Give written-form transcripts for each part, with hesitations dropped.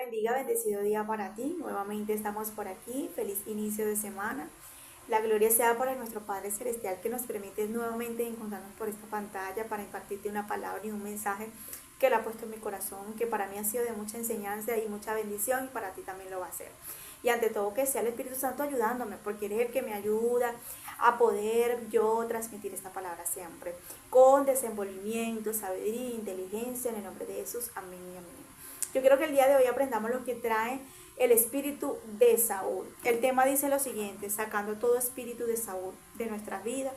bendiga, bendecido día para ti. Nuevamente estamos por aquí. Feliz inicio de semana. La gloria sea para nuestro Padre Celestial que nos permite nuevamente encontrarnos por esta pantalla para impartirte una palabra y un mensaje que Él ha puesto en mi corazón, que para mí ha sido de mucha enseñanza y mucha bendición y para ti también lo va a ser. Y ante todo que sea el Espíritu Santo ayudándome, porque eres el que me ayuda a poder yo transmitir esta palabra siempre, con desenvolvimiento, sabiduría e inteligencia, en el nombre de Jesús. Amén y amén. Yo quiero que el día de hoy aprendamos lo que trae el espíritu de Saúl. El tema dice lo siguiente: sacando todo espíritu de Saúl de nuestras vidas,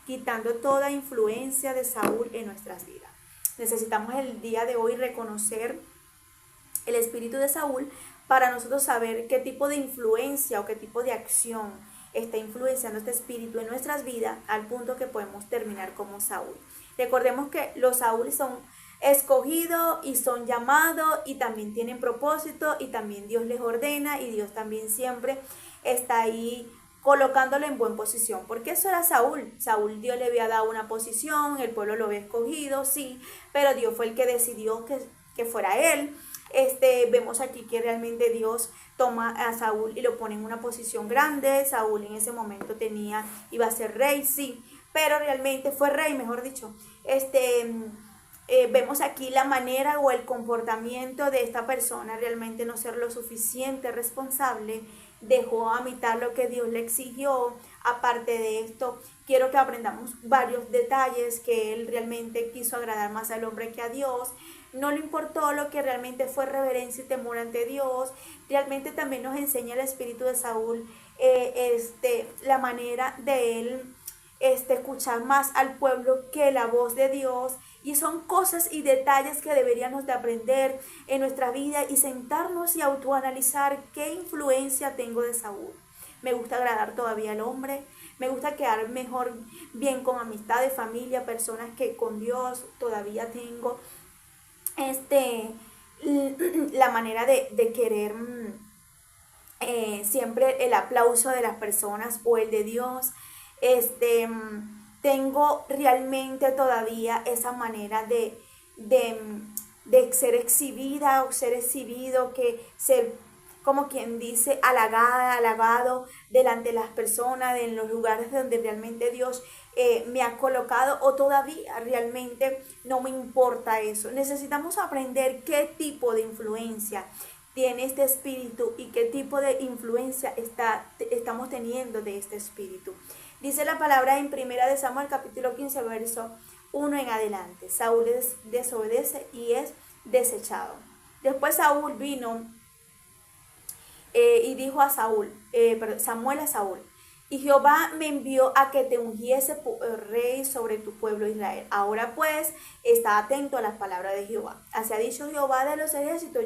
quitando toda influencia de Saúl en nuestras vidas. Necesitamos el día de hoy reconocer el espíritu de Saúl para nosotros saber qué tipo de influencia o qué tipo de acción está influenciando este espíritu en nuestras vidas al punto que podemos terminar como Saúl. Recordemos que los Saúl son escogidos y son llamados y también tienen propósito y también Dios les ordena y Dios también siempre está ahí colocándolo en buena posición, porque eso era Saúl. Saúl, Dios le había dado una posición, el pueblo lo había escogido, sí, pero Dios fue el que decidió que fuera él. Vemos aquí que realmente Dios toma a Saúl y lo pone en una posición grande. Saúl en ese momento iba a ser rey, sí, pero realmente fue rey, mejor dicho. Vemos aquí la manera o el comportamiento de esta persona, realmente no ser lo suficiente responsable, dejó a mitad lo que Dios le exigió. Aparte de esto, quiero que aprendamos varios detalles, que él realmente quiso agradar más al hombre que a Dios. No le importó lo que realmente fue reverencia y temor ante Dios. Realmente también nos enseña el espíritu de Saúl, la manera de él escuchar más al pueblo que la voz de Dios. Y son cosas y detalles que deberíamos de aprender en nuestra vida y sentarnos y autoanalizar qué influencia tengo de Saúl. Me gusta agradar todavía al hombre, me gusta quedar mejor bien con amistades, familia, personas que con Dios todavía tengo la manera de querer siempre el aplauso de las personas o el de Dios. Tengo realmente todavía esa manera de ser exhibida o ser exhibido, que ser, como quien dice, halagado delante de las personas, en los lugares donde realmente Dios me ha colocado, o todavía realmente no me importa eso. Necesitamos aprender qué tipo de influencia tiene este espíritu y qué tipo de influencia estamos teniendo de este espíritu. Dice la palabra en 1 Samuel capítulo 15 verso 1 en adelante: Saúl desobedece y es desechado. Después Saúl vino y dijo a Samuel a Saúl: y Jehová me envió a que te ungiese rey sobre tu pueblo Israel. Ahora pues, está atento a las palabras de Jehová. Así ha dicho Jehová de los ejércitos: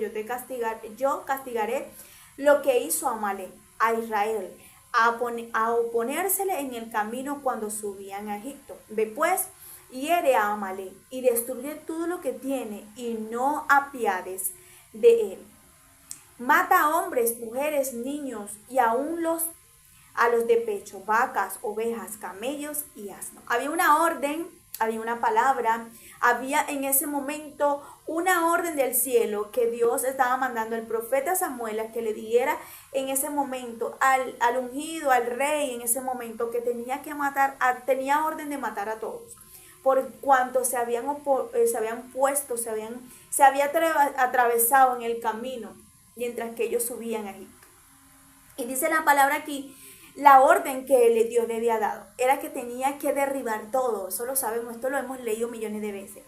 yo castigaré lo que hizo Amalek a Israel, a oponérsele en el camino cuando subían a Egipto. Ve pues, hiere a Amalek y destruye todo lo que tiene, y no apiades de él. Mata a hombres, mujeres, niños y aún a los de pecho, vacas, ovejas, camellos y asnos. Había una orden, había una palabra, había en ese momento una orden del cielo que Dios estaba mandando al profeta Samuel a que le diera en ese momento al ungido, al rey, en ese momento, que tenía que matar, tenía orden de matar a todos, por cuanto se había atravesado en el camino mientras que ellos subían a Egipto. Y dice la palabra aquí, la orden que Dios le había dado era que tenía que derribar todo. Eso lo sabemos, esto lo hemos leído millones de veces.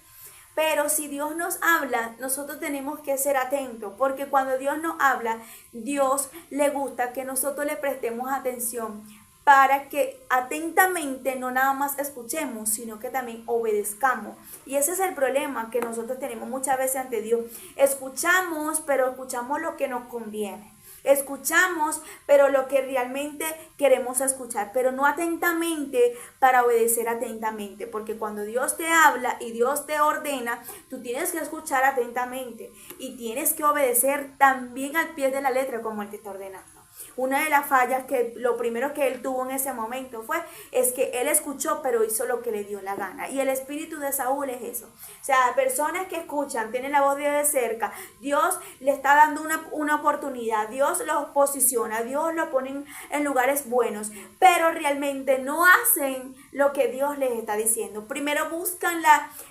Pero si Dios nos habla, nosotros tenemos que ser atentos, porque cuando Dios nos habla, Dios le gusta que nosotros le prestemos atención, para que atentamente no nada más escuchemos, sino que también obedezcamos. Y ese es el problema que nosotros tenemos muchas veces ante Dios. Escuchamos, pero escuchamos lo que nos conviene. Escuchamos, pero lo que realmente queremos escuchar, pero no atentamente para obedecer atentamente, porque cuando Dios te habla y Dios te ordena, tú tienes que escuchar atentamente y tienes que obedecer también al pie de la letra como Él te está ordenando. Una de las fallas que lo primero que él tuvo en ese momento es que él escuchó, pero hizo lo que le dio la gana. Y el espíritu de Saúl es eso. O sea, personas que escuchan, tienen la voz de Dios de cerca, Dios le está dando una oportunidad, Dios los posiciona, Dios los pone en lugares buenos, pero realmente no hacen lo que Dios les está diciendo. Primero buscan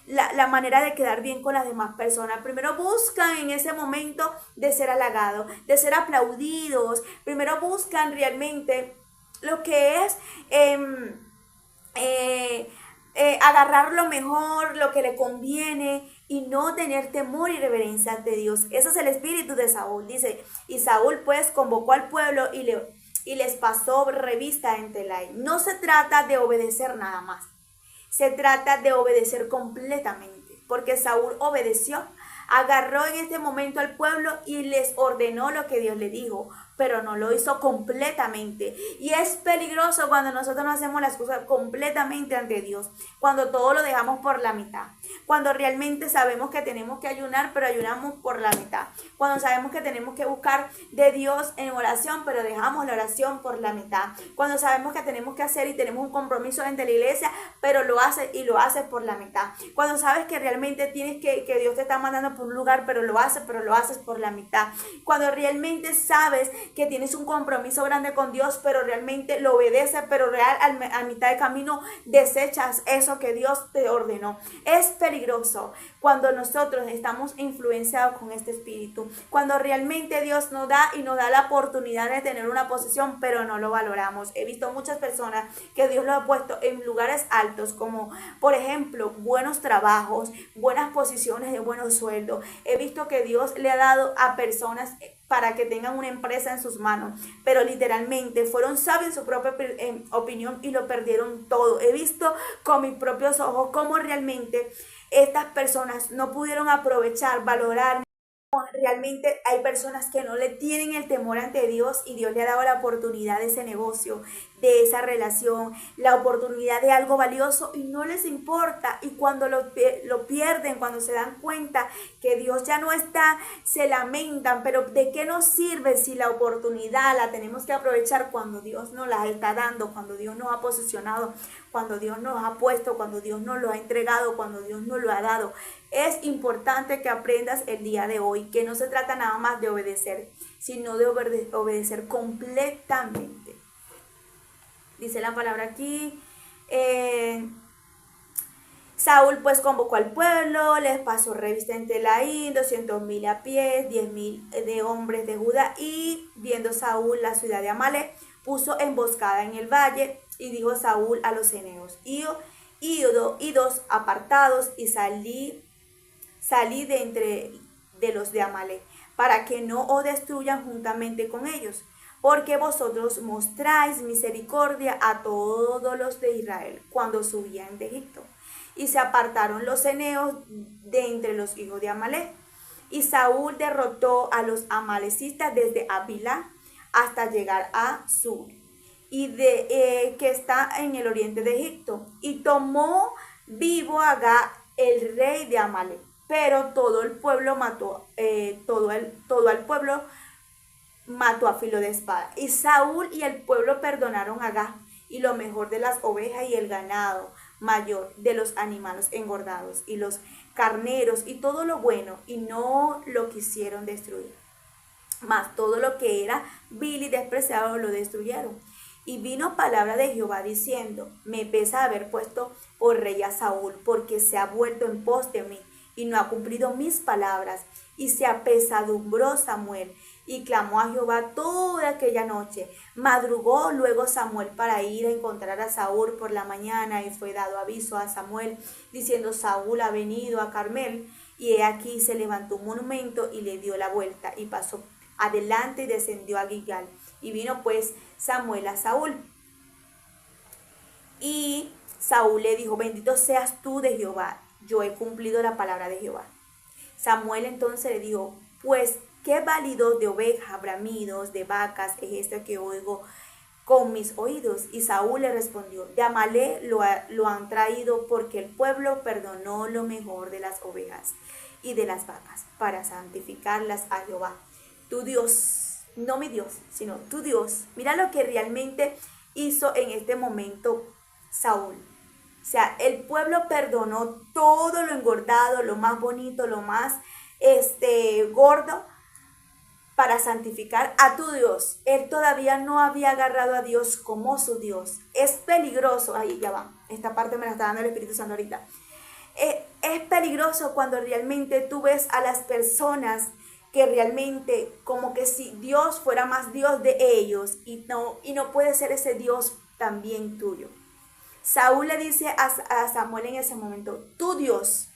la manera de quedar bien con las demás personas. Primero buscan en ese momento de ser halagados, de ser aplaudidos. Primero buscan realmente lo que es agarrar lo mejor, lo que le conviene y no tener temor y reverencia ante Dios. Ese es el espíritu de Saúl. Dice, y Saúl pues convocó al pueblo y les pasó revista en Telai. No se trata de obedecer nada más. Se trata de obedecer completamente, porque Saúl obedeció, agarró en este momento al pueblo y les ordenó lo que Dios le dijo, pero no lo hizo completamente. Y es peligroso cuando nosotros no hacemos las cosas completamente ante Dios, cuando todo lo dejamos por la mitad, cuando realmente sabemos que tenemos que ayunar, pero ayunamos por la mitad, cuando sabemos que tenemos que buscar de Dios en oración, pero dejamos la oración por la mitad, cuando sabemos que tenemos que hacer y tenemos un compromiso ante la iglesia, pero lo haces por la mitad, cuando sabes que realmente tienes que Dios te está mandando por un lugar, pero lo haces por la mitad, cuando realmente sabes que tienes un compromiso grande con Dios, pero realmente lo obedeces, pero a mitad de camino desechas eso que Dios te ordenó. Es peligroso cuando nosotros estamos influenciados con este espíritu, cuando realmente Dios nos da la oportunidad de tener una posición, pero no lo valoramos. He visto muchas personas que Dios los ha puesto en lugares altos, como por ejemplo buenos trabajos, buenas posiciones de buenos sueldos. He visto que Dios le ha dado a personas para que tengan una empresa en sus manos, pero literalmente fueron sabios en su propia opinión y lo perdieron todo. He visto con mis propios ojos cómo realmente estas personas no pudieron aprovechar, valorar. Realmente hay personas que no le tienen el temor ante Dios y Dios le ha dado la oportunidad de ese negocio, de esa relación, la oportunidad de algo valioso y no les importa. Y cuando lo pierden, cuando se dan cuenta que Dios ya no está, se lamentan. Pero ¿de qué nos sirve si la oportunidad la tenemos que aprovechar cuando Dios nos la está dando, cuando Dios nos ha posicionado, cuando Dios nos ha puesto, cuando Dios nos lo ha entregado, cuando Dios nos lo ha dado? Es importante que aprendas el día de hoy que no se trata nada más de obedecer, sino de obedecer completamente. Dice la palabra aquí, Saúl pues convocó al pueblo, les pasó revista en Telaí, 200,000 a pie, 10,000 de hombres de Judá, y viendo Saúl la ciudad de Amalec, puso emboscada en el valle, y dijo Saúl a los eneos, idos apartados, y salí de entre de los de Amalec, para que no os destruyan juntamente con ellos, porque vosotros mostráis misericordia a todos los de Israel cuando subían de Egipto. Y se apartaron los eneos de entre los hijos de Amalec. Y Saúl derrotó a los amalecistas desde Avila hasta llegar a Sur, que está en el oriente de Egipto, y tomó vivo a Agag, el rey de Amalec. Pero todo el pueblo mató, todo el pueblo mató a filo de espada. Y Saúl y el pueblo perdonaron a Agag y lo mejor de las ovejas y el ganado mayor de los animales engordados y los carneros y todo lo bueno, y no lo quisieron destruir. Mas todo lo que era vil y despreciado lo destruyeron. Y vino palabra de Jehová diciendo, me pesa haber puesto por rey a Saúl, porque se ha vuelto en pos de mí y no ha cumplido mis palabras. Y se apesadumbró Samuel y clamó a Jehová toda aquella noche. Madrugó luego Samuel para ir a encontrar a Saúl por la mañana, y fue dado aviso a Samuel diciendo, Saúl ha venido a Carmel. Y he aquí se levantó un monumento y le dio la vuelta y pasó adelante y descendió a Gilgal. Y vino pues Samuel a Saúl. Y Saúl le dijo, bendito seas tú de Jehová, yo he cumplido la palabra de Jehová. Samuel entonces le dijo, pues qué válido de ovejas, bramidos, de vacas es este que oigo con mis oídos. Y Saúl le respondió, de Amalec lo han traído, porque el pueblo perdonó lo mejor de las ovejas y de las vacas para santificarlas a Jehová tu Dios. no mi Dios, sino tu Dios. Mira lo que realmente hizo en este momento Saúl. O sea, el pueblo perdonó todo lo engordado, lo más bonito, lo más gordo, para santificar a tu Dios. Él todavía no había agarrado a Dios como su Dios. Es peligroso, ahí ya va, esta parte me la está dando el Espíritu Santo ahorita. Es peligroso cuando realmente tú ves a las personas que realmente como que si Dios fuera más Dios de ellos y no puede ser ese Dios también tuyo. Saúl le dice a Samuel en ese momento, tu Dios.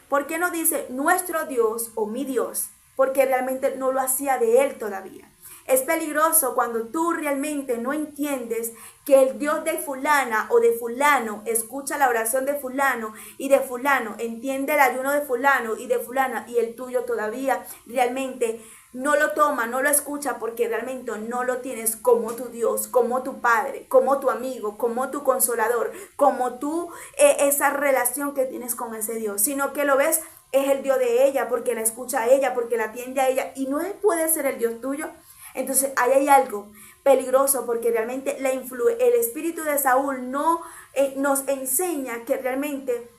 ¿Por qué no dice nuestro Dios o mi Dios? Porque realmente no lo hacía de él todavía. Es peligroso cuando tú realmente no entiendes que el Dios de fulana o de fulano escucha la oración de fulano y de fulano, entiende el ayuno de fulano y de fulana, y el tuyo todavía realmente no lo toma, no lo escucha, porque realmente no lo tienes como tu Dios, como tu Padre, como tu amigo, como tu consolador, como tú, esa relación que tienes con ese Dios, sino que lo ves, es el Dios de ella, porque la escucha a ella, porque la atiende a ella, y no puede ser el Dios tuyo. Entonces ahí hay algo peligroso, porque realmente el espíritu de Saúl no nos enseña que realmente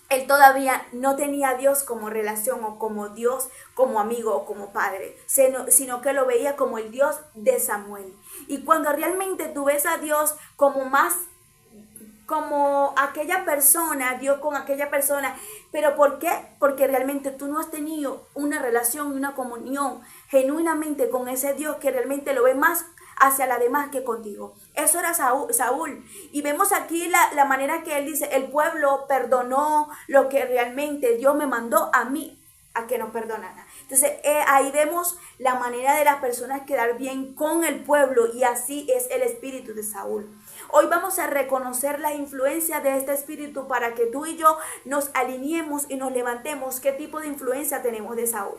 él todavía no tenía a Dios como relación o como Dios, como amigo o como padre, sino que lo veía como el Dios de Samuel. Y cuando realmente tú ves a Dios como más, como aquella persona, Dios con aquella persona. ¿Pero por qué? Porque realmente tú no has tenido una relación y una comunión genuinamente con ese Dios que realmente lo ve más hacia la demás que contigo. Eso era Saúl. Y vemos aquí la manera que él dice, el pueblo perdonó lo que realmente Dios me mandó a mí a que nos perdonara. Entonces ahí vemos la manera de las personas quedar bien con el pueblo, y así es el espíritu de Saúl. Hoy vamos a reconocer la influencia de este espíritu para que tú y yo nos alineemos y nos levantemos. ¿Qué tipo de influencia tenemos de Saúl?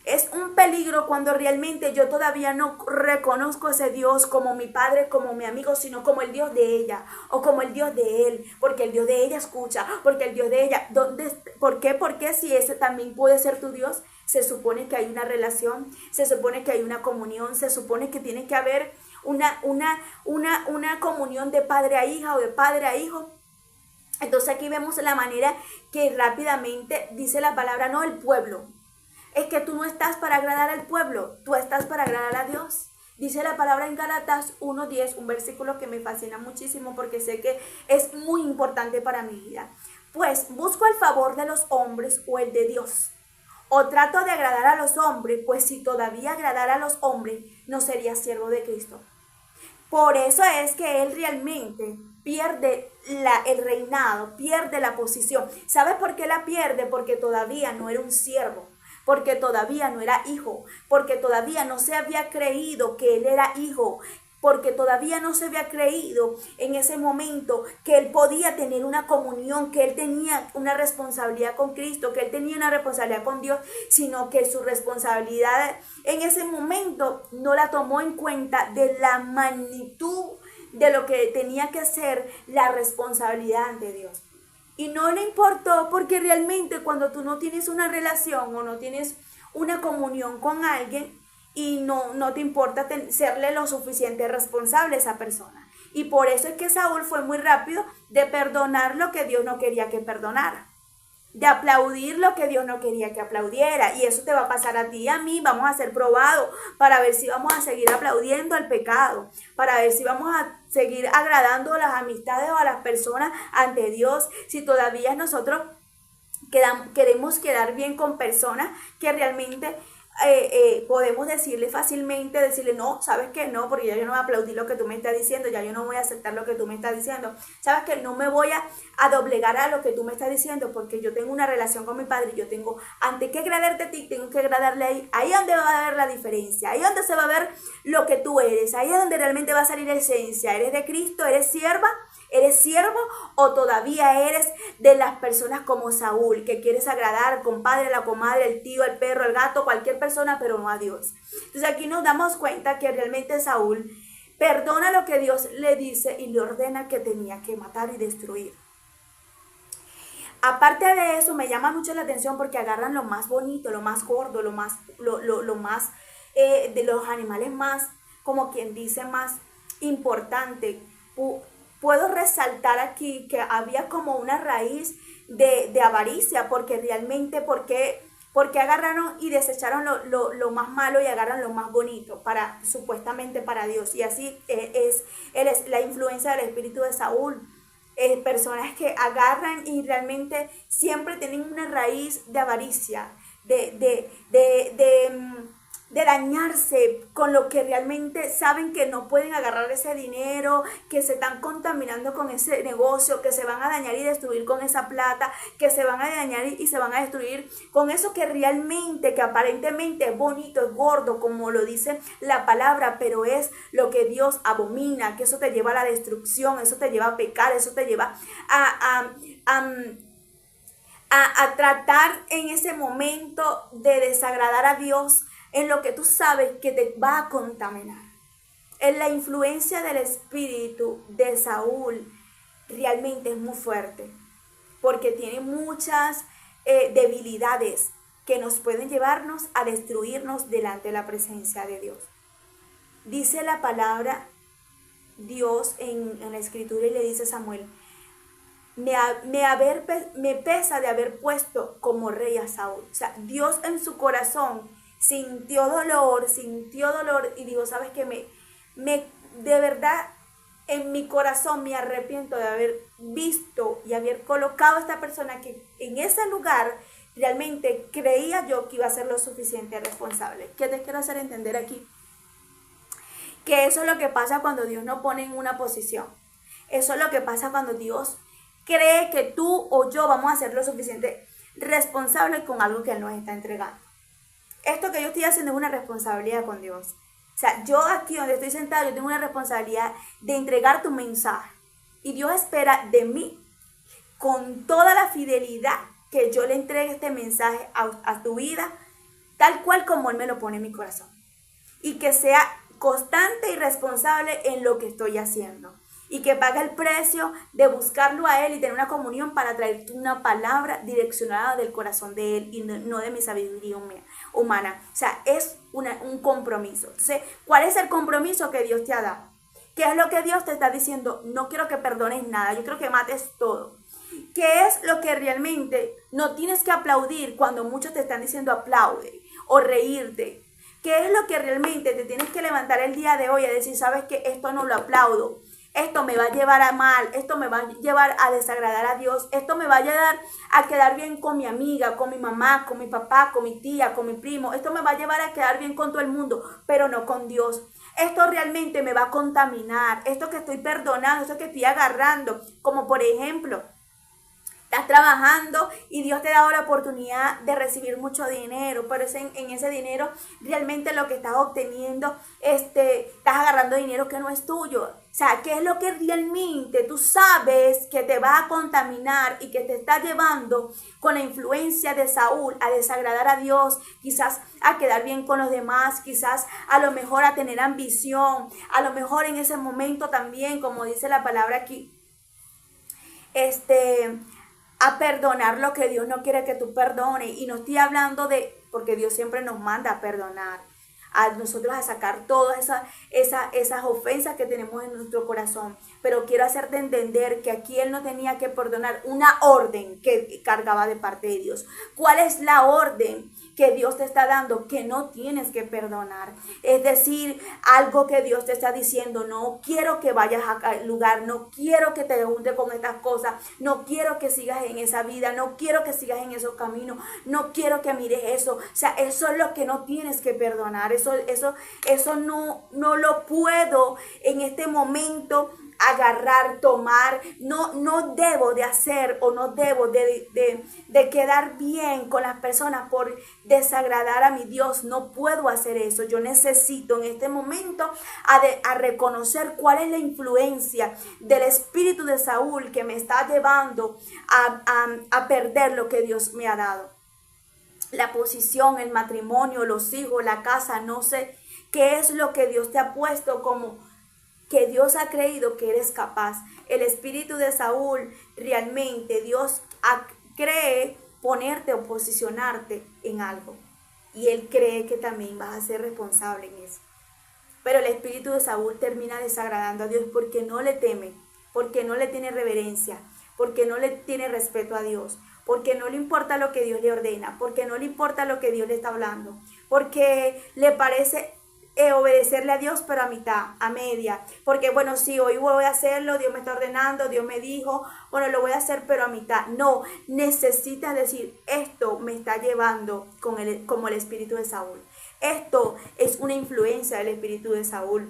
Es un peligro cuando realmente yo todavía no reconozco a ese Dios como mi padre, como mi amigo, sino como el Dios de ella o como el Dios de él, porque el Dios de ella escucha, porque el Dios de ella, ¿por qué? Porque si ese también puede ser tu Dios, se supone que hay una relación, se supone que hay una comunión, se supone que tiene que haber una comunión de padre a hija o de padre a hijo. Entonces aquí vemos la manera que rápidamente dice la palabra, no el pueblo. Es que tú no estás para agradar al pueblo, tú estás para agradar a Dios. Dice la palabra en Gálatas 1:10, un versículo que me fascina muchísimo porque sé que es muy importante para mi vida. Pues busco el favor de los hombres o el de Dios. O trato de agradar a los hombres, pues si todavía agradara a los hombres, no sería siervo de Cristo. Por eso es que él realmente pierde el reinado, pierde la posición. ¿Sabes por qué la pierde? Porque todavía no era un siervo, porque todavía no era hijo, porque todavía no se había creído que él era hijo, porque todavía no se había creído en ese momento que él podía tener una comunión, que él tenía una responsabilidad con Cristo, que él tenía una responsabilidad con Dios, sino que su responsabilidad en ese momento no la tomó en cuenta de la magnitud de lo que tenía que ser la responsabilidad ante Dios. Y no le importó, porque realmente cuando tú no tienes una relación o no tienes una comunión con alguien y no te importa serle lo suficiente responsable a esa persona. Y por eso es que Saúl fue muy rápido de perdonar lo que Dios no quería que perdonara, de aplaudir lo que Dios no quería que aplaudiera. Y eso te va a pasar a ti y a mí. Vamos a ser probados para ver si vamos a seguir aplaudiendo al pecado, para ver si vamos a seguir agradando a las amistades o a las personas ante Dios, si todavía nosotros queremos quedar bien con personas que realmente podemos decirle fácilmente, decirle, no, sabes que no, porque ya yo no voy a aplaudir lo que tú me estás diciendo, ya yo no voy a aceptar lo que tú me estás diciendo, sabes que no me voy a doblegar a lo que tú me estás diciendo, porque yo tengo una relación con mi padre, yo tengo, antes que agradarte a ti, tengo que agradarle ahí es donde va a ver la diferencia, ahí es donde se va a ver lo que tú eres, ahí es donde realmente va a salir la esencia, eres de Cristo, eres sierva, ¿eres siervo o todavía eres de las personas como Saúl, que quieres agradar al compadre, la comadre, el tío, el perro, el gato, cualquier persona, pero no a Dios? Entonces aquí nos damos cuenta que realmente Saúl perdona lo que Dios le dice y le ordena que tenía que matar y destruir. Aparte de eso, me llama mucho la atención porque agarran lo más bonito, lo más gordo, lo más de los animales más, como quien dice, más importante. Puedo resaltar aquí que había como una raíz de avaricia, porque realmente, porque agarraron y desecharon lo más malo y agarran lo más bonito para supuestamente para Dios. Y así es la influencia del espíritu de Saúl. Personas que agarran y realmente siempre tienen una raíz de avaricia, de dañarse con lo que realmente saben que no pueden agarrar ese dinero, que se están contaminando con ese negocio, que se van a dañar y destruir con esa plata, que se van a dañar y se van a destruir con eso que realmente, que aparentemente es bonito, es gordo, como lo dice la palabra, pero es lo que Dios abomina, que eso te lleva a la destrucción, eso te lleva a pecar, eso te lleva a tratar en ese momento de desagradar a Dios en lo que tú sabes que te va a contaminar. En la influencia del espíritu de Saúl realmente es muy fuerte, porque tiene muchas debilidades que nos pueden llevarnos a destruirnos delante de la presencia de Dios. Dice la palabra Dios en la escritura y le dice a Samuel, me pesa de haber puesto como rey a Saúl. O sea, Dios en su corazón sintió dolor y dijo, ¿sabes qué? De verdad, en mi corazón me arrepiento de haber visto y haber colocado a esta persona que en ese lugar realmente creía yo que iba a ser lo suficiente responsable. ¿Qué te quiero hacer entender aquí? Que eso es lo que pasa cuando Dios nos pone en una posición. Eso es lo que pasa cuando Dios cree que tú o yo vamos a ser lo suficiente responsables con algo que Él nos está entregando. Esto que yo estoy haciendo es una responsabilidad con Dios. O sea, yo aquí donde estoy sentado, yo tengo una responsabilidad de entregar tu mensaje. Y Dios espera de mí, con toda la fidelidad, que yo le entregue este mensaje a tu vida, tal cual como Él me lo pone en mi corazón. Y que sea constante y responsable en lo que estoy haciendo. Y que pague el precio de buscarlo a Él y tener una comunión para traerte una palabra direccionada del corazón de Él y no de mi sabiduría humana. O sea, es un compromiso. Entonces, ¿cuál es el compromiso que Dios te ha dado? ¿Qué es lo que Dios te está diciendo? No quiero que perdones nada, yo quiero que mates todo. ¿Qué es lo que realmente no tienes que aplaudir cuando muchos te están diciendo aplaude o reírte? ¿Qué es lo que realmente te tienes que levantar el día de hoy a decir, sabes que esto no lo aplaudo? Esto me va a llevar a mal, esto me va a llevar a desagradar a Dios, esto me va a llevar a quedar bien con mi amiga, con mi mamá, con mi papá, con mi tía, con mi primo, esto me va a llevar a quedar bien con todo el mundo, pero no con Dios. Esto realmente me va a contaminar, esto que estoy perdonando, esto que estoy agarrando, como por ejemplo, estás trabajando y Dios te ha dado la oportunidad de recibir mucho dinero, pero en ese dinero realmente lo que estás obteniendo, estás agarrando dinero que no es tuyo. O sea, ¿qué es lo que realmente tú sabes que te va a contaminar y que te está llevando con la influencia de Saúl a desagradar a Dios, quizás a quedar bien con los demás, quizás a lo mejor a tener ambición, a lo mejor en ese momento también, como dice la palabra aquí, a perdonar lo que Dios no quiere que tú perdones. Y no estoy hablando de, porque Dios siempre nos manda a perdonar, a nosotros a sacar todas esas ofensas que tenemos en nuestro corazón. Pero quiero hacerte entender que aquí Él no tenía que perdonar una orden que cargaba de parte de Dios. ¿Cuál es la orden que Dios te está dando? Que no tienes que perdonar. Es decir, algo que Dios te está diciendo, no quiero que vayas al lugar, no quiero que te juntes con estas cosas, no quiero que sigas en esa vida, no quiero que sigas en esos caminos, no quiero que mires eso. O sea, eso es lo que no tienes que perdonar. Eso no lo puedo en este momento agarrar, tomar, no debo de hacer o no debo de quedar bien con las personas por desagradar a mi Dios. No puedo hacer eso. Yo necesito en este momento a reconocer cuál es la influencia del espíritu de Saúl que me está llevando a perder lo que Dios me ha dado. La posición, el matrimonio, los hijos, la casa, no sé qué es lo que Dios te ha puesto como que Dios ha creído que eres capaz. El espíritu de Saúl, realmente Dios cree ponerte o posicionarte en algo. y él cree que también vas a ser responsable en eso. Pero el espíritu de Saúl termina desagradando a Dios porque no le teme, porque no le tiene reverencia, porque no le tiene respeto a Dios, porque no le importa lo que Dios le ordena, porque no le importa lo que Dios le está hablando, porque le parece obedecerle a Dios, pero a mitad, a media, porque bueno, sí, hoy voy a hacerlo, Dios me está ordenando, Dios me dijo, bueno, lo voy a hacer, pero a mitad. No, necesitas decir, esto me está llevando como el espíritu de Saúl. Esto es una influencia del espíritu de Saúl.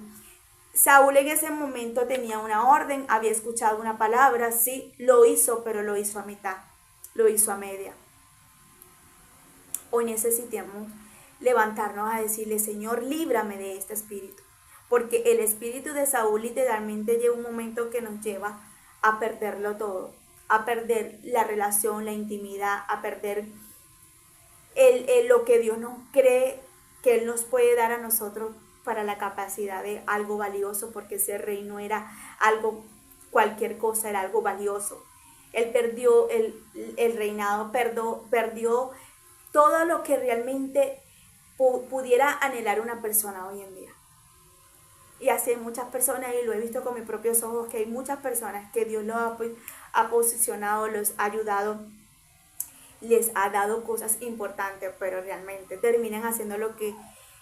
Saúl en ese momento tenía una orden, había escuchado una palabra, sí, lo hizo, pero lo hizo a mitad, lo hizo a media. Hoy necesitamos levantarnos a decirle, Señor, líbrame de este espíritu. Porque el espíritu de Saúl literalmente llega un momento que nos lleva a perderlo todo, a perder la relación, la intimidad, a perder lo que Dios nos cree que Él nos puede dar a nosotros para la capacidad de algo valioso, porque ese reino era algo, cualquier cosa era algo valioso. Él perdió el reinado, perdió todo lo que realmente pudiera anhelar una persona hoy en día. Y así hay muchas personas, y lo he visto con mis propios ojos, que hay muchas personas que Dios los ha posicionado, los ha ayudado, les ha dado cosas importantes, pero realmente terminan haciendo lo que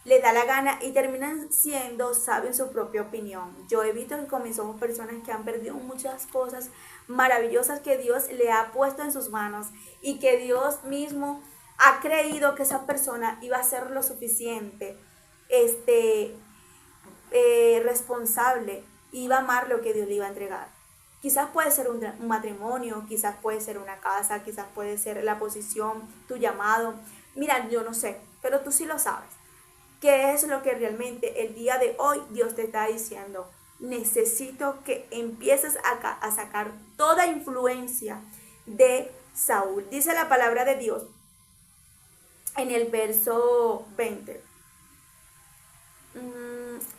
les da la gana y terminan siendo sabios en su propia opinión. Yo he visto con mis ojos personas que han perdido muchas cosas maravillosas que Dios le ha puesto en sus manos y que Dios mismo ha creído que esa persona iba a ser lo suficiente, responsable, iba a amar lo que Dios le iba a entregar. Quizás puede ser un matrimonio, quizás puede ser una casa, quizás puede ser la posición, tu llamado. Mira, yo no sé, pero tú sí lo sabes. ¿Qué es lo que realmente el día de hoy Dios te está diciendo? Necesito que empieces a sacar toda influencia de Saúl. Dice la palabra de Dios en el verso 20.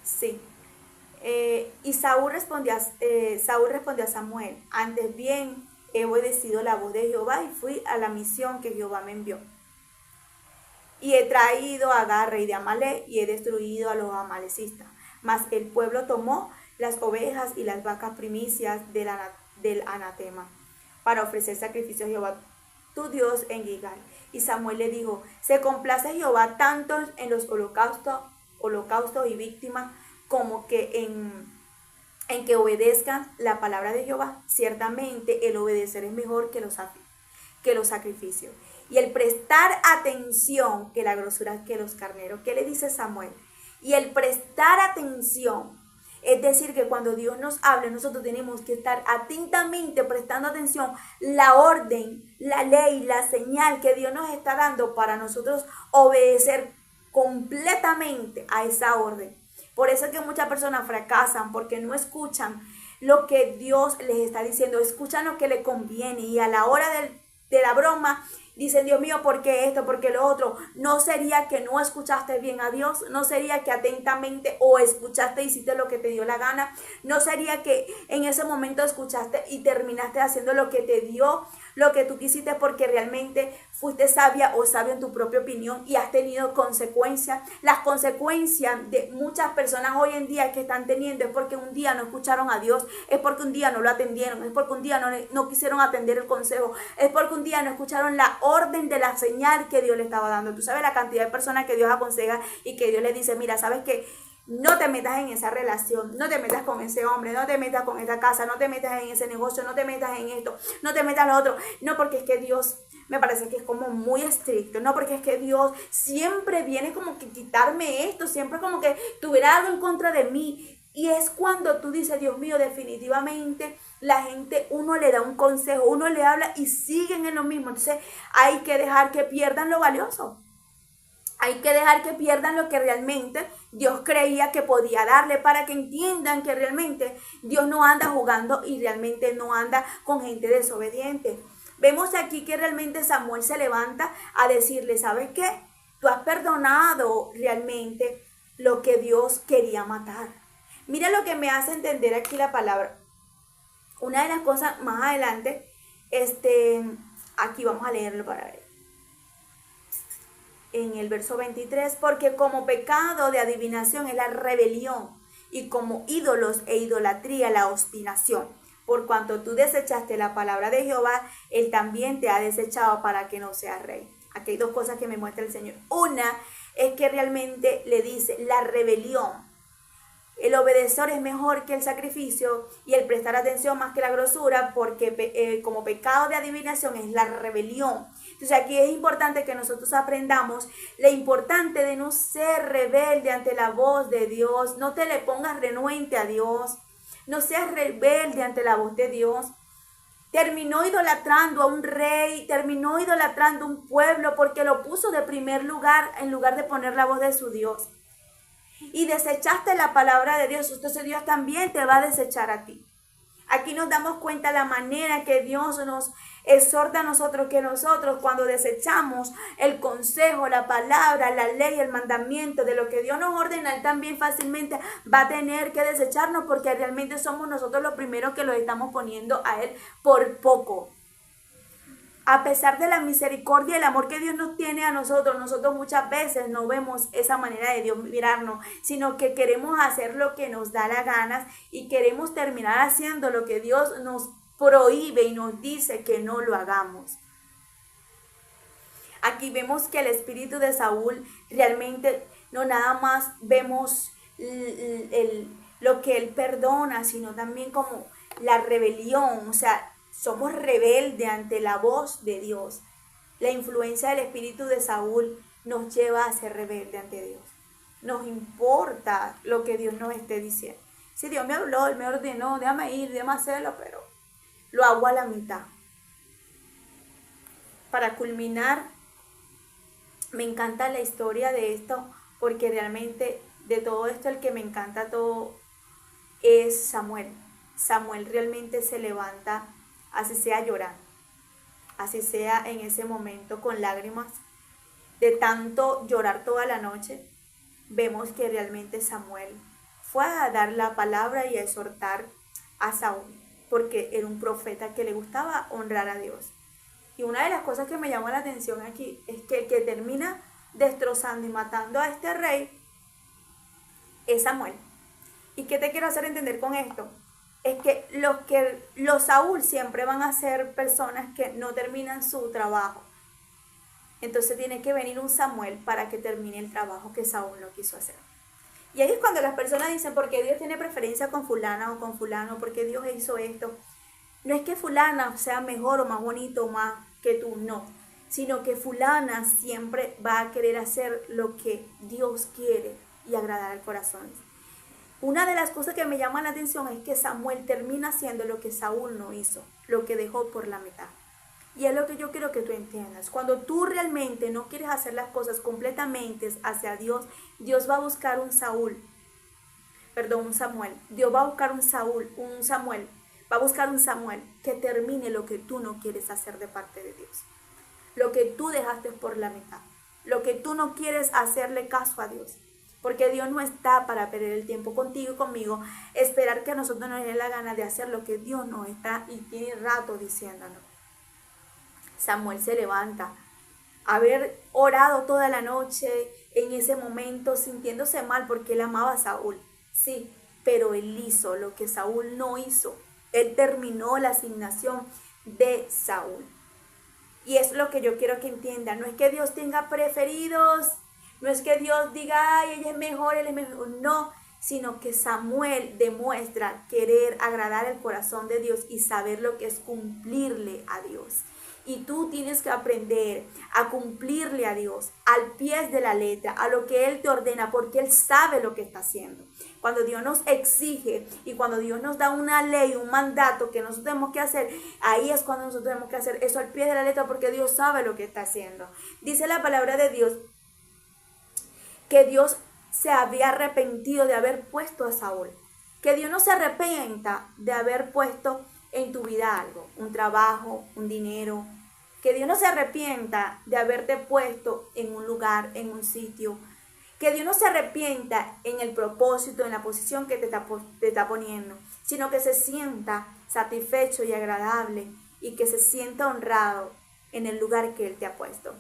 Sí. Y Saúl respondió a Samuel, antes bien he obedecido la voz de Jehová y fui a la misión que Jehová me envió. Y he traído a Agag, rey de Amalek, y he destruido a los amalecistas. Mas el pueblo tomó las ovejas y las vacas primicias del anatema para ofrecer sacrificio a Jehová tu Dios en Gilgal. Y Samuel le dijo, ¿se complace Jehová tanto en los holocaustos y víctimas como que en que obedezcan la palabra de Jehová? Ciertamente el obedecer es mejor que los sacrificios, y el prestar atención que la grosura que los carneros. ¿Qué le dice Samuel? Y el prestar atención, es decir, que cuando Dios nos habla, nosotros tenemos que estar atentamente prestando atención la orden, la ley, la señal que Dios nos está dando para nosotros obedecer completamente a esa orden. Por eso es que muchas personas fracasan, porque no escuchan lo que Dios les está diciendo, escuchan lo que les conviene, y a la hora de la broma dicen, Dios mío, ¿por qué esto? ¿Por qué lo otro? ¿No sería que no escuchaste bien a Dios? ¿No sería que atentamente o escuchaste y hiciste lo que te dio la gana? ¿No sería que en ese momento escuchaste y terminaste haciendo lo que te dio, lo que tú quisiste, porque realmente fuiste sabia o sabio en tu propia opinión y has tenido consecuencias? Las consecuencias de muchas personas hoy en día que están teniendo es porque un día no escucharon a Dios, es porque un día no lo atendieron, es porque un día no quisieron atender el consejo, es porque un día no escucharon la orden de la señal que Dios le estaba dando. Tú sabes la cantidad de personas que Dios aconseja y que Dios le dice, mira, ¿sabes qué? No te metas en esa relación, no te metas con ese hombre, no te metas con esa casa, no te metas en ese negocio, no te metas en esto, no te metas en lo otro. No, porque es que Dios me parece que es como muy estricto, no, porque es que Dios siempre viene como que quitarme esto, siempre como que tuviera algo en contra de mí. Y es cuando tú dices, Dios mío, definitivamente la gente, uno le da un consejo, uno le habla y siguen en lo mismo. Entonces hay que dejar que pierdan lo valioso. Hay que dejar que pierdan lo que realmente Dios creía que podía darle, para que entiendan que realmente Dios no anda jugando y realmente no anda con gente desobediente. Vemos aquí que realmente Samuel se levanta a decirle, ¿sabes qué? Tú has perdonado realmente lo que Dios quería matar. Mira lo que me hace entender aquí la palabra. Una de las cosas más adelante, aquí vamos a leerlo para ver. en el verso 23, porque como pecado de adivinación es la rebelión, y como ídolos e idolatría la obstinación. Por cuanto tú desechaste la palabra de Jehová, él también te ha desechado para que no seas rey. Aquí hay dos cosas que me muestra el Señor. Una es que realmente le dice la rebelión. El obedecer es mejor que el sacrificio y el prestar atención más que la grosura, porque como pecado de adivinación es la rebelión. Entonces aquí es importante que nosotros aprendamos lo importante de no ser rebelde ante la voz de Dios. No te le pongas renuente a Dios. No seas rebelde ante la voz de Dios. Terminó idolatrando a un rey, terminó idolatrando a un pueblo porque lo puso de primer lugar en lugar de poner la voz de su Dios. Y desechaste la palabra de Dios, entonces Dios también te va a desechar a ti. Aquí nos damos cuenta la manera que Dios nos exhorta a nosotros, que nosotros cuando desechamos el consejo, la palabra, la ley, el mandamiento de lo que Dios nos ordena, Él también fácilmente va a tener que desecharnos porque realmente somos nosotros los primeros que lo estamos poniendo a Él por poco. A pesar de la misericordia y el amor que Dios nos tiene a nosotros muchas veces no vemos esa manera de Dios mirarnos, sino que queremos hacer lo que nos da la gana y queremos terminar haciendo lo que Dios nos prohíbe y nos dice que no lo hagamos. Aquí vemos que el espíritu de Saúl realmente no nada más vemos lo que él perdona, sino también como la rebelión, o sea, somos rebeldes ante la voz de Dios. La influencia del espíritu de Saúl nos lleva a ser rebelde ante Dios. Nos importa lo que Dios nos esté diciendo. Si Dios me habló, Él me ordenó, déjame ir, déjame hacerlo, pero lo hago a la mitad. Para culminar, me encanta la historia de esto, porque realmente de todo esto el que me encanta todo es Samuel. Samuel realmente se levanta, así sea llorando, así sea en ese momento con lágrimas, de tanto llorar toda la noche. Vemos que realmente Samuel fue a dar la palabra y a exhortar a Saúl, porque era un profeta que le gustaba honrar a Dios. Y una de las cosas que me llama la atención aquí es que el que termina destrozando y matando a este rey es Samuel. ¿Y qué te quiero hacer entender con esto? Es que los Saúl siempre van a ser personas que no terminan su trabajo. Entonces tiene que venir un Samuel para que termine el trabajo que Saúl no quiso hacer. Y ahí es cuando las personas dicen, ¿por qué Dios tiene preferencia con fulana o con fulano? ¿Por qué Dios hizo esto? No es que fulana sea mejor o más bonito o más que tú, no. Sino que fulana siempre va a querer hacer lo que Dios quiere y agradar al corazón. Una de las cosas que me llama la atención es que Samuel termina haciendo lo que Saúl no hizo, lo que dejó por la mitad. Y es lo que yo quiero que tú entiendas. Cuando tú realmente no quieres hacer las cosas completamente hacia Dios, Dios va a buscar un Samuel. Dios va a buscar un Samuel. Va a buscar un Samuel que termine lo que tú no quieres hacer de parte de Dios. Lo que tú dejaste por la mitad. Lo que tú no quieres hacerle caso a Dios. Porque Dios no está para perder el tiempo contigo y conmigo, esperar que a nosotros nos dé la gana de hacer lo que Dios nos está y tiene rato diciéndonos. Samuel se levanta, haber orado toda la noche en ese momento, sintiéndose mal porque él amaba a Saúl. Sí, pero él hizo lo que Saúl no hizo. Él terminó la asignación de Saúl. Y es lo que yo quiero que entiendan. No es que Dios tenga preferidos. No es que Dios diga, ay, ella es mejor, él es mejor. No, sino que Samuel demuestra querer agradar el corazón de Dios y saber lo que es cumplirle a Dios. Y tú tienes que aprender a cumplirle a Dios al pie de la letra, a lo que Él te ordena, porque Él sabe lo que está haciendo. Cuando Dios nos exige y cuando Dios nos da una ley, un mandato que nosotros tenemos que hacer, ahí es cuando nosotros tenemos que hacer eso al pie de la letra, porque Dios sabe lo que está haciendo. Dice la palabra de Dios que Dios se había arrepentido de haber puesto a Saúl. Que Dios no se arrepienta de haber puesto en tu vida algo, un trabajo, un dinero. Que Dios no se arrepienta de haberte puesto en un lugar, en un sitio. Que Dios no se arrepienta en el propósito, en la posición que te está poniendo, sino que se sienta satisfecho y agradable y que se sienta honrado en el lugar que Él te ha puesto.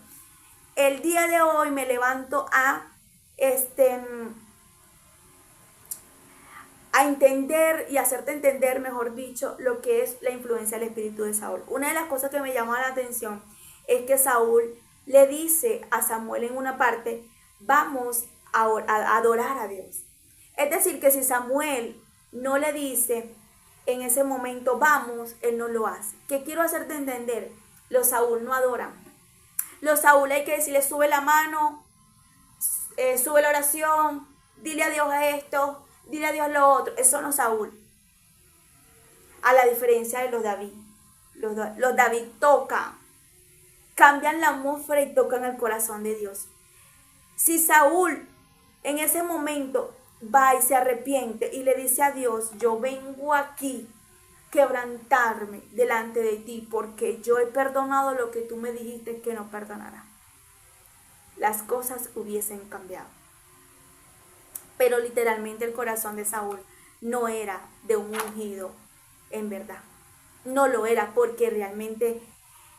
el día de hoy me levanto a entender y hacerte entender, mejor dicho, lo que es la influencia del espíritu de Saúl. Una de las cosas que me llama la atención es que Saúl le dice a Samuel en una parte, vamos a adorar a Dios. Es decir, que si Samuel no le dice en ese momento, vamos, él no lo hace. ¿Qué quiero hacerte entender? Los Saúl no adoran. Los Saúl hay que decirle, sube la mano, sube la oración, dile a Dios esto, dile a Dios lo otro. Eso no es Saúl. A la diferencia de los David. Los David tocan, cambian la atmósfera y tocan el corazón de Dios. Si Saúl en ese momento va y se arrepiente y le dice a Dios, yo vengo aquí quebrantarme delante de ti porque yo he perdonado lo que tú me dijiste que no perdonarás, las cosas hubiesen cambiado. Pero literalmente el corazón de Saúl no era de un ungido en verdad. No lo era, porque realmente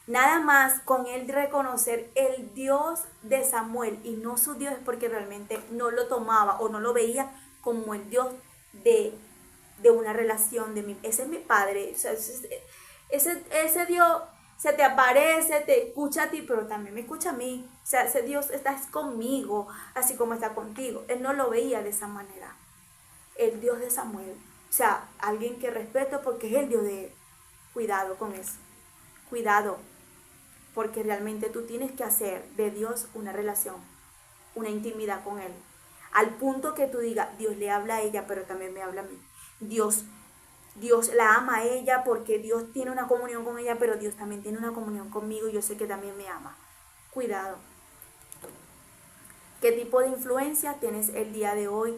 nada más con él reconocer el Dios de Samuel y no su Dios, es porque realmente no lo tomaba o no lo veía como el Dios de una relación de mí. Ese es mi padre. O sea, ese Dios se te aparece, te escucha a ti, pero también me escucha a mí. O sea, ese Dios está conmigo, así como está contigo. Él no lo veía de esa manera. El Dios de Samuel. O sea, alguien que respeto porque es el Dios de él. Cuidado con eso. Cuidado. Porque realmente tú tienes que hacer de Dios una relación, una intimidad con él. Al punto que tú digas, Dios le habla a ella, pero también me habla a mí. Dios la ama a ella porque Dios tiene una comunión con ella, pero Dios también tiene una comunión conmigo y yo sé que también me ama. Cuidado. ¿Qué tipo de influencia tienes el día de hoy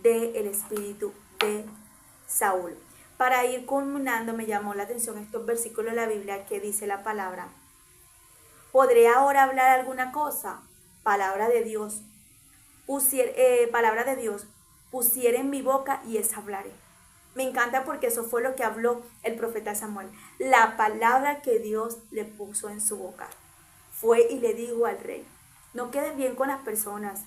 del espíritu de Saúl? Para ir culminando, me llamó la atención estos versículos de la Biblia que dice la palabra. ¿Podré ahora hablar alguna cosa? Palabra de Dios. Palabra de Dios. Pusiera en mi boca y esa hablaré. Me encanta porque eso fue lo que habló el profeta Samuel. La palabra que Dios le puso en su boca. Fue y le dijo al rey, no quedes bien con las personas.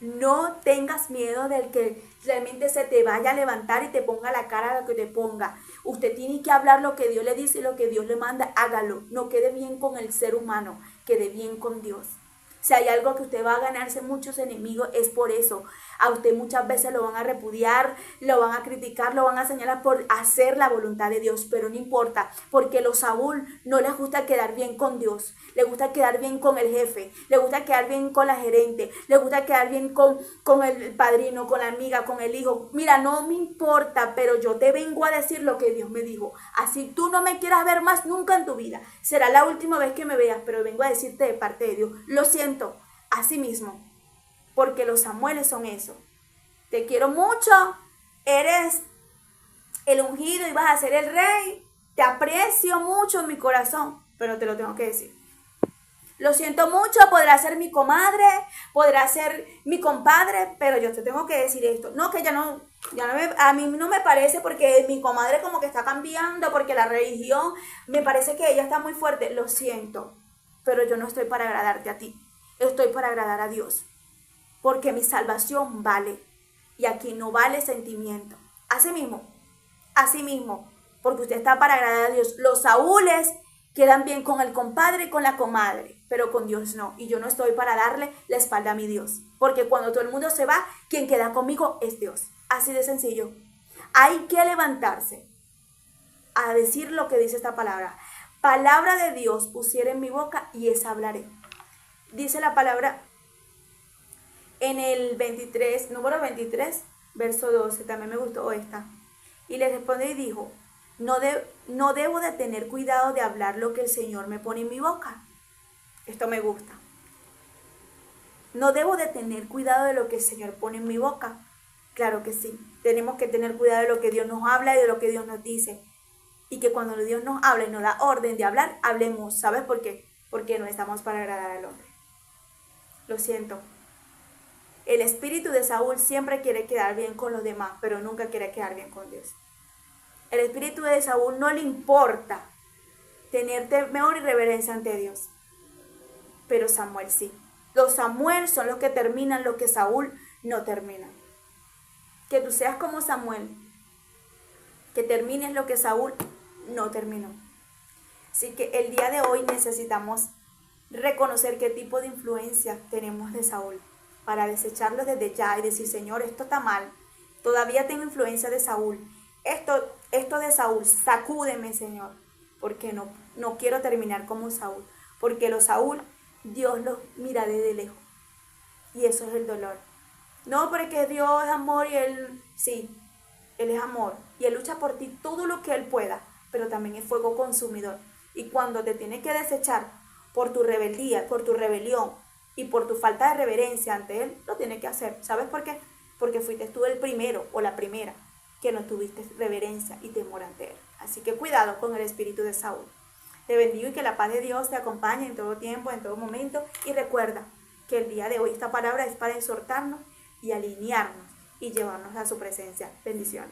No tengas miedo del que realmente se te vaya a levantar y te ponga la cara a lo que te ponga. Usted tiene que hablar lo que Dios le dice y lo que Dios le manda, hágalo. No quede bien con el ser humano, quede bien con Dios. Si hay algo que usted va a ganarse muchos enemigos, es por eso. A usted muchas veces lo van a repudiar, lo van a criticar, lo van a señalar por hacer la voluntad de Dios, pero no importa, porque los Saúl no les gusta quedar bien con Dios, le gusta quedar bien con el jefe, le gusta quedar bien con la gerente, le gusta quedar bien con el padrino, con la amiga, con el hijo. Mira, no me importa, pero yo te vengo a decir lo que Dios me dijo. Así tú no me quieras ver más nunca en tu vida. Será la última vez que me veas, pero vengo a decirte de parte de Dios. Lo siento. Así mismo, porque los Samueles son eso. Te quiero mucho, eres el ungido y vas a ser el rey. Te aprecio mucho en mi corazón, pero te lo tengo que decir. Lo siento mucho, podrá ser mi comadre, podrá ser mi compadre, pero yo te tengo que decir esto. No, que a mí no me parece porque mi comadre como que está cambiando, porque la religión, me parece que ella está muy fuerte. Lo siento, pero yo no estoy para agradarte a ti. Estoy para agradar a Dios, porque mi salvación vale, y aquí no vale sentimiento. Así mismo, porque usted está para agradar a Dios. Los Saúles quedan bien con el compadre y con la comadre, pero con Dios no, y yo no estoy para darle la espalda a mi Dios, porque cuando todo el mundo se va, quien queda conmigo es Dios. Así de sencillo. Hay que levantarse a decir lo que dice esta palabra. Palabra de Dios pusiera en mi boca y esa hablaré. Dice la palabra en el número 23, verso 12, también me gustó esta. Y le respondió y dijo, no debo de tener cuidado de hablar lo que el Señor me pone en mi boca. Esto me gusta. No debo de tener cuidado de lo que el Señor pone en mi boca. Claro que sí. Tenemos que tener cuidado de lo que Dios nos habla y de lo que Dios nos dice. Y que cuando Dios nos habla y nos da orden de hablar, hablemos. ¿Sabes por qué? Porque no estamos para agradar al hombre. Lo siento. El espíritu de Saúl siempre quiere quedar bien con los demás, pero nunca quiere quedar bien con Dios. El espíritu de Saúl no le importa tener temor y reverencia ante Dios. Pero Samuel sí. Los Samuel son los que terminan lo que Saúl no termina. Que tú seas como Samuel, que termines lo que Saúl no terminó. Así que el día de hoy necesitamos reconocer qué tipo de influencia tenemos de Saúl para desecharlo desde ya y decir, Señor, esto está mal, todavía tengo influencia de Saúl, esto de Saúl, sacúdeme, Señor, porque no quiero terminar como Saúl, porque los Saúl Dios los mira desde lejos y eso es el dolor. No, porque Dios es amor y Él, sí, Él es amor y Él lucha por ti todo lo que Él pueda, pero también es fuego consumidor. Y cuando te tiene que desechar por tu rebeldía, por tu rebelión y por tu falta de reverencia ante Él, lo tiene que hacer. ¿Sabes por qué? Porque fuiste tú el primero o la primera que no tuviste reverencia y temor ante Él. Así que cuidado con el espíritu de Saúl. Te bendigo y que la paz de Dios te acompañe en todo tiempo, en todo momento. Y recuerda que el día de hoy esta palabra es para exhortarnos y alinearnos y llevarnos a su presencia. Bendiciones.